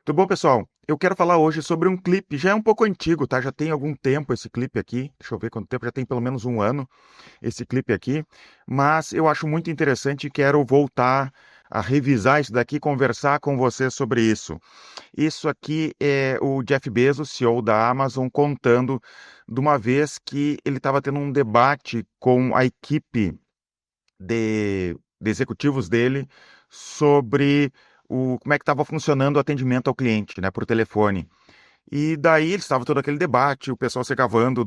Tudo bom, pessoal? Eu quero falar hoje sobre um clipe, já é um pouco antigo, tá? Já tem algum tempo esse clipe aqui. Deixa eu ver quanto tempo, já tem pelo menos um ano esse clipe aqui. Mas eu acho muito interessante e quero voltar a revisar isso daqui, conversar com você sobre isso. Isso aqui é o Jeff Bezos, CEO da Amazon, contando de uma vez que ele estava tendo um debate com a equipe de executivos dele sobre como é que estava funcionando o atendimento ao cliente, né, por telefone. E daí eles estavam todo aquele debate, o pessoal se gavando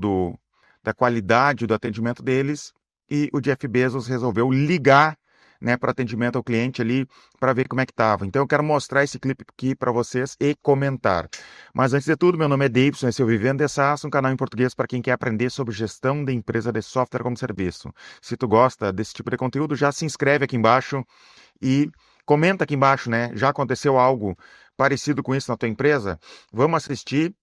da qualidade do atendimento deles, e o Jeff Bezos resolveu ligar, né, para atendimento ao cliente ali, para ver como é que estava. Então eu quero mostrar esse clipe aqui para vocês e comentar. Mas antes de tudo, meu nome é Davidson, esse é o Vivendo de SaaS, um canal em português para quem quer aprender sobre gestão de empresa de software como serviço. Se tu gosta desse tipo de conteúdo, já se inscreve aqui embaixo e comenta aqui embaixo, né? Já aconteceu algo parecido com isso na tua empresa? Vamos assistir.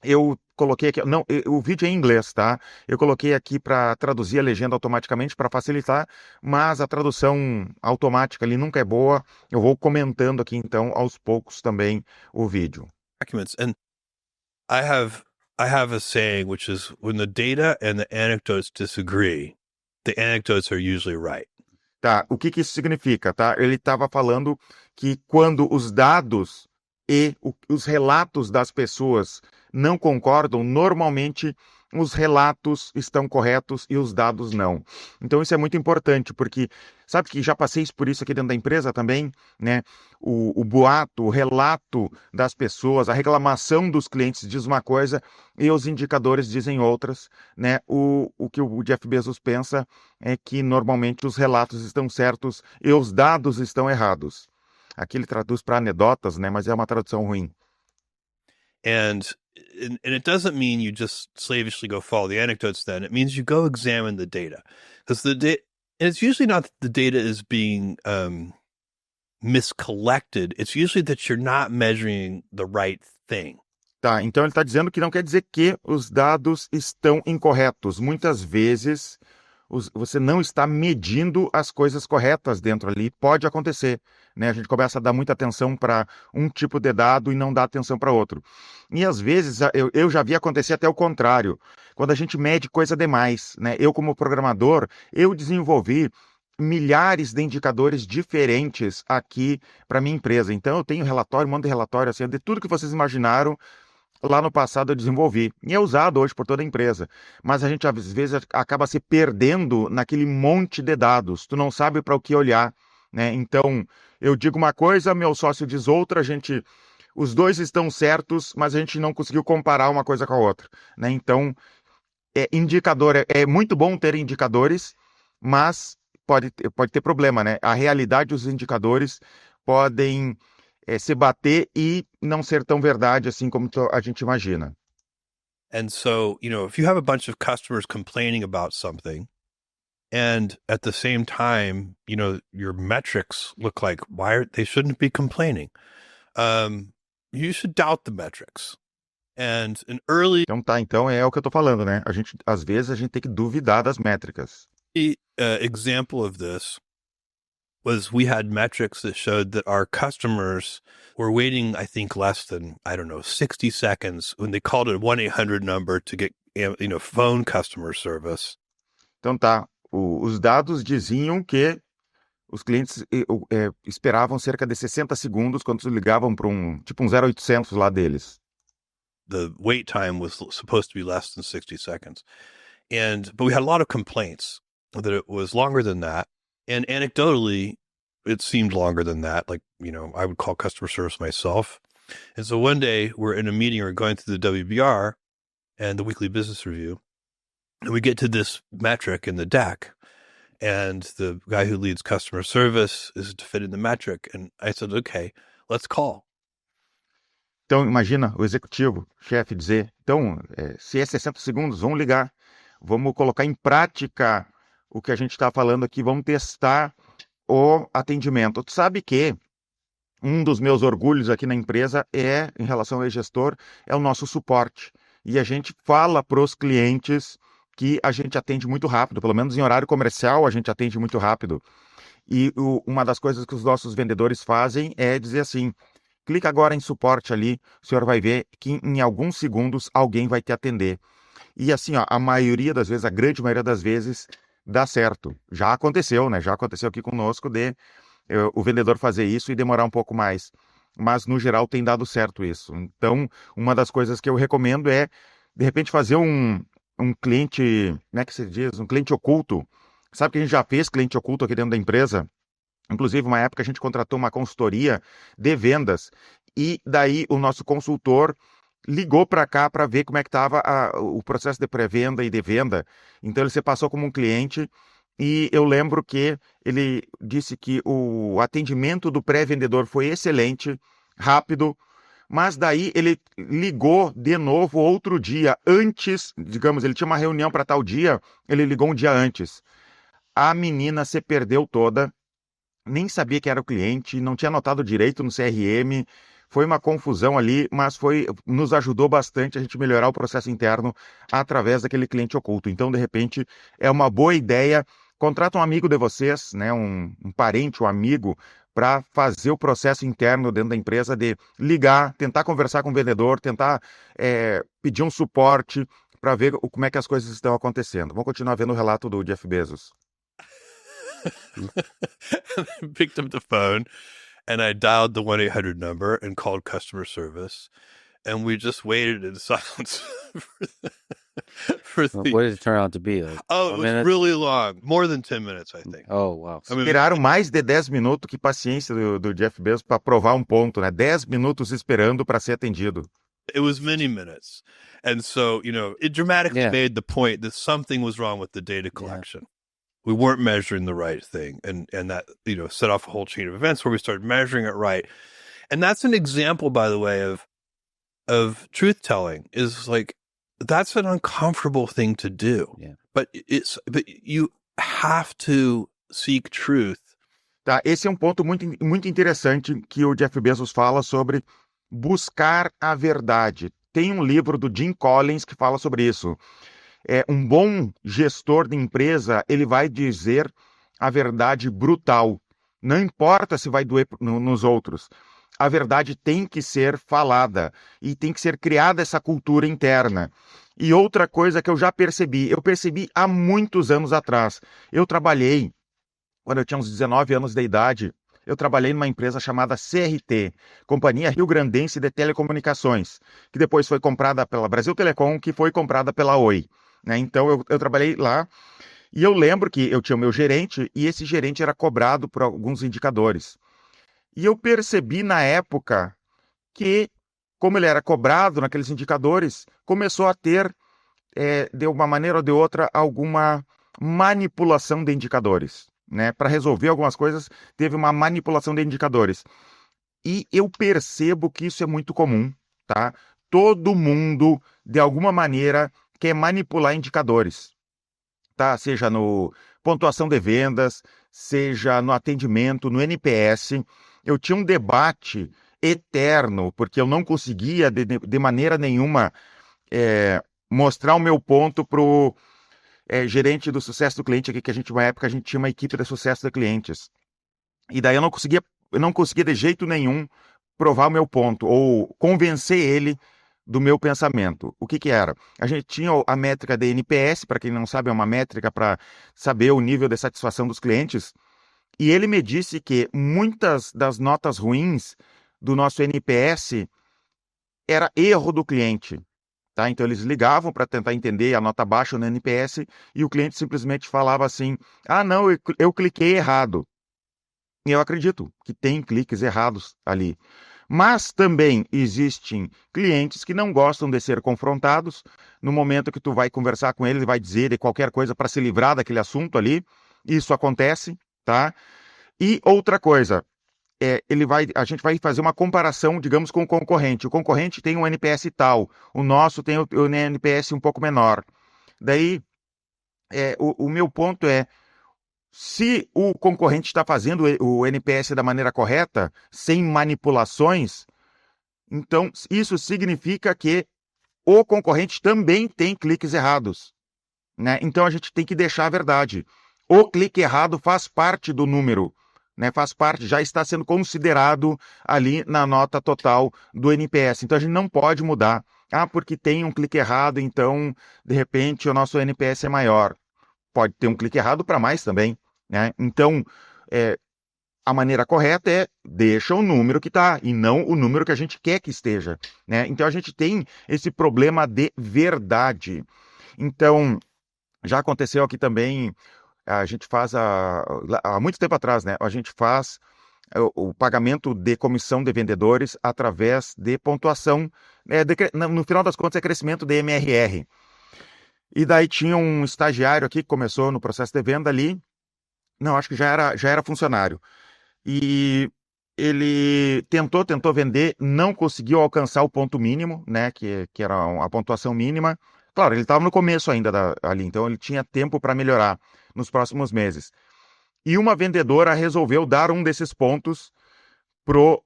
Eu coloquei aqui, não, o vídeo é em inglês, tá? Eu coloquei aqui para traduzir a legenda automaticamente para facilitar, mas a tradução automática ali nunca é boa. Eu vou comentando aqui então aos poucos também o vídeo. Documents. And I have I have a saying which is when the data and the anecdotes disagree, the anecdotes are usually right. Tá, o que que isso significa, tá? Ele estava falando que quando os dados e os relatos das pessoas não concordam, normalmente os relatos estão corretos e os dados não. Então isso é muito importante, porque sabe que já passei por isso aqui dentro da empresa também, né? O boato, o relato das pessoas, a reclamação dos clientes diz uma coisa e os indicadores dizem outras, né? O que o Jeff Bezos pensa é que normalmente os relatos estão certos e os dados estão errados. Aqui ele traduz para anedotas, né? Mas é uma tradução ruim. And and it doesn't mean you just slavishly go follow the anecdotes then. It means you go examine the data. Because the data it's usually not that the data is being miscollected. It's usually that you're not measuring the right thing. Tá, então ele está dizendo que não quer dizer que os dados estão incorretos. Muitas vezes você não está medindo as coisas corretas dentro ali. Pode acontecer, né? A gente começa a dar muita atenção para um tipo de dado e não dá atenção para outro. E às vezes eu já vi acontecer até o contrário. Quando a gente mede coisa demais, né? Eu como programador, eu desenvolvi milhares de indicadores diferentes aqui para minha empresa. Então eu tenho relatório, um monte de relatório assim, de tudo que vocês imaginaram lá no passado eu desenvolvi. E é usado hoje por toda a empresa. Mas a gente, às vezes, acaba se perdendo naquele monte de dados. Tu não sabe para o que olhar, né? Então, eu digo uma coisa, meu sócio diz outra, os dois estão certos, mas a gente não conseguiu comparar uma coisa com a outra, né? Então, indicador, é muito bom ter indicadores, mas pode ter problema, né? A realidade dos indicadores podem se bater e não ser tão verdade assim como a gente imagina. And so, if you have a bunch of customers complaining about something, and at the same time, your metrics look like they shouldn't be complaining. You should doubt the metrics. And an early Então tá, então é o que eu tô falando, né? Às vezes a gente tem que duvidar das métricas. example of this was we had metrics that showed that our customers were waiting, I think, less than, I don't know, 60 seconds when they called a 1-800 number to get, phone customer service. Então tá, os dados diziam que os clientes esperavam cerca de 60 segundos quando ligavam para um 0800 lá deles. The wait time was supposed to be less than 60 seconds. But we had a lot of complaints that it was longer than that. And anecdotally, it seemed longer than that. Like, I would call customer service myself. And so one day we're in a meeting, we're going through the WBR and the weekly business review. And we get to this metric in the deck. And the guy who leads customer service is defending the metric. And I said, okay, let's call. Então imagina o executivo, chefe, dizer, então, se é 60 segundos, vamos ligar, vamos colocar em prática o que a gente está falando aqui, vamos testar o atendimento. Tu sabe que um dos meus orgulhos aqui na empresa em relação ao gestor, é o nosso suporte. E a gente fala para os clientes que a gente atende muito rápido, pelo menos em horário comercial a gente atende muito rápido. E uma das coisas que os nossos vendedores fazem é dizer assim, clica agora em suporte ali, o senhor vai ver que em alguns segundos alguém vai te atender. E assim, ó, a maioria das vezes, a grande maioria das vezes, dá certo. Já aconteceu, né? Já aconteceu aqui conosco de o vendedor fazer isso e demorar um pouco mais. Mas, no geral, tem dado certo isso. Então, uma das coisas que eu recomendo é, de repente, fazer um cliente, como é que se diz? Um cliente oculto. Sabe que a gente já fez cliente oculto aqui dentro da empresa? Inclusive, uma época a gente contratou uma consultoria de vendas e daí o nosso consultor ligou para cá para ver como é que estava o processo de pré-venda e de venda. Então ele se passou como um cliente e eu lembro que ele disse que o atendimento do pré-vendedor foi excelente, rápido, mas daí ele ligou de novo outro dia antes, digamos, ele tinha uma reunião para tal dia, ele ligou um dia antes. A menina se perdeu toda, nem sabia que era o cliente, não tinha anotado direito no CRM, foi uma confusão ali, mas nos ajudou bastante a gente melhorar o processo interno através daquele cliente oculto. Então, de repente, é uma boa ideia. Contrata um amigo de vocês, né, um parente, um amigo, para fazer o processo interno dentro da empresa de ligar, tentar conversar com o vendedor, tentar pedir um suporte para ver como é que as coisas estão acontecendo. Vamos continuar vendo o relato do Jeff Bezos. And I picked up the phone and I dialed the 1-800 number and called customer service. And we just waited in silence for What did it turn out to be? Like it was really long. More than 10 minutes, I think. Oh, wow. I mean, Esperaram mais de 10 minutos, que paciência do Jeff Bezos para provar um ponto, né? 10 minutos esperando para ser atendido. it was many minutes. And so, it dramatically Yeah. made the point that something was wrong with the data collection. We weren't measuring the right thing. And that, set off a whole chain of events where we started measuring it right. And that's an example, by the way, of truth telling is like, that's an uncomfortable thing to do. Yeah. But you have to seek truth. Tá? Esse é um ponto muito, muito interessante que o Jeff Bezos fala sobre buscar a verdade. Tem um livro do Jim Collins que fala sobre isso. Um bom gestor de empresa, ele vai dizer a verdade brutal. Não importa se vai doer nos outros. A verdade tem que ser falada e tem que ser criada essa cultura interna. E outra coisa que eu já percebi, há muitos anos atrás. Eu trabalhei, quando eu tinha uns 19 anos de idade, eu trabalhei numa empresa chamada CRT, Companhia Rio Grandense de Telecomunicações, que depois foi comprada pela Brasil Telecom, que foi comprada pela Oi. Né? Então eu trabalhei lá e eu lembro que eu tinha o meu gerente e esse gerente era cobrado por alguns indicadores. E eu percebi na época que, como ele era cobrado naqueles indicadores, começou a ter, de uma maneira ou de outra, alguma manipulação de indicadores. Né? Para resolver algumas coisas, teve uma manipulação de indicadores. E eu percebo que isso é muito comum. Tá? Todo mundo, de alguma maneira, quer manipular indicadores. Tá? Seja no pontuação de vendas, seja no atendimento, no NPS. Eu tinha um debate eterno, porque eu não conseguia, de maneira nenhuma, mostrar o meu ponto para o gerente do sucesso do cliente, aqui, que uma época a gente tinha uma equipe de sucesso de clientes. E daí eu não conseguia de jeito nenhum provar o meu ponto, ou convencer ele do meu pensamento. O que era? A gente tinha a métrica de NPS, para quem não sabe, é uma métrica para saber o nível de satisfação dos clientes. E ele me disse que muitas das notas ruins do nosso NPS era erro do cliente. Tá? Então eles ligavam para tentar entender a nota baixa no NPS e o cliente simplesmente falava assim, não, eu cliquei errado. E eu acredito que tem cliques errados ali. Mas também existem clientes que não gostam de ser confrontados. No momento que tu vai conversar com ele vai dizer de qualquer coisa para se livrar daquele assunto ali. Isso acontece, tá? E outra coisa, a gente vai fazer uma comparação, digamos, com o concorrente. O concorrente tem um NPS tal, o nosso tem o NPS um pouco menor. Daí, o meu ponto é, se o concorrente está fazendo o NPS da maneira correta, sem manipulações, então isso significa que o concorrente também tem cliques errados. Né? Então a gente tem que deixar a verdade. O clique errado faz parte do número. né? Faz parte, já está sendo considerado ali na nota total do NPS. Então a gente não pode mudar. Ah, porque tem um clique errado, então de repente o nosso NPS é maior. Pode ter um clique errado para mais também, né? Então, a maneira correta é deixa o número que está e não o número que a gente quer que esteja, né? Então a gente tem esse problema de verdade. Então, já aconteceu aqui também, a gente faz há muito tempo atrás, né? A gente faz o pagamento de comissão de vendedores através de pontuação, no final das contas é crescimento de MRR. E daí tinha um estagiário aqui que começou no processo de venda ali, não, acho que já era funcionário. E ele tentou vender, não conseguiu alcançar o ponto mínimo, né, que era a pontuação mínima. Claro, ele estava no começo ainda ali, então ele tinha tempo para melhorar nos próximos meses. E uma vendedora resolveu dar um desses pontos pro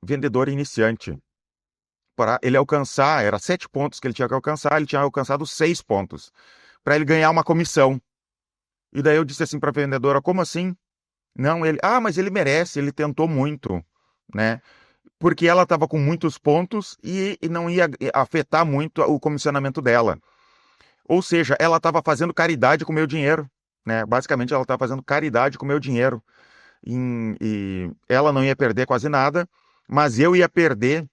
vendedor iniciante. Para ele alcançar, era 7 pontos que ele tinha que alcançar, ele tinha alcançado 6 pontos, para ele ganhar uma comissão. E daí eu disse assim para a vendedora, como assim? Não, mas ele merece, ele tentou muito, né? Porque ela estava com muitos pontos e não ia afetar muito o comissionamento dela. Ou seja, ela estava fazendo caridade com o meu dinheiro, né? Basicamente, ela estava fazendo caridade com o meu dinheiro. E ela não ia perder quase nada, mas eu ia perder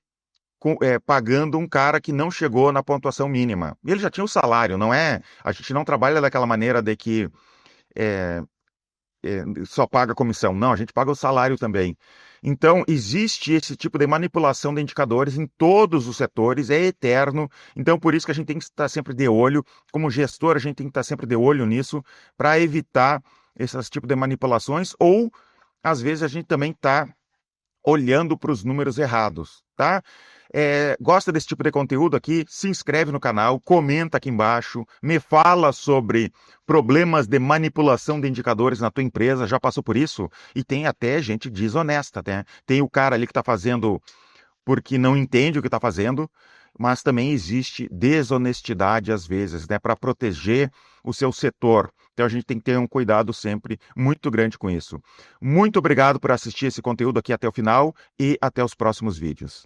pagando um cara que não chegou na pontuação mínima. E ele já tinha o salário, não é? A gente não trabalha daquela maneira de que é, só paga comissão. Não, a gente paga o salário também. Então, existe esse tipo de manipulação de indicadores em todos os setores, é eterno. Então, por isso que a gente tem que estar sempre de olho. Como gestor, a gente tem que estar sempre de olho nisso para evitar esses tipos de manipulações. Ou, às vezes, a gente também está olhando para os números errados, tá? Gosta desse tipo de conteúdo aqui? Se inscreve no canal, comenta aqui embaixo, me fala sobre problemas de manipulação de indicadores na tua empresa, já passou por isso? E tem até gente desonesta, né? Tem o cara ali que está fazendo porque não entende o que está fazendo, mas também existe desonestidade às vezes, né? Para proteger o seu setor. Então a gente tem que ter um cuidado sempre muito grande com isso. Muito obrigado por assistir esse conteúdo aqui até o final e até os próximos vídeos.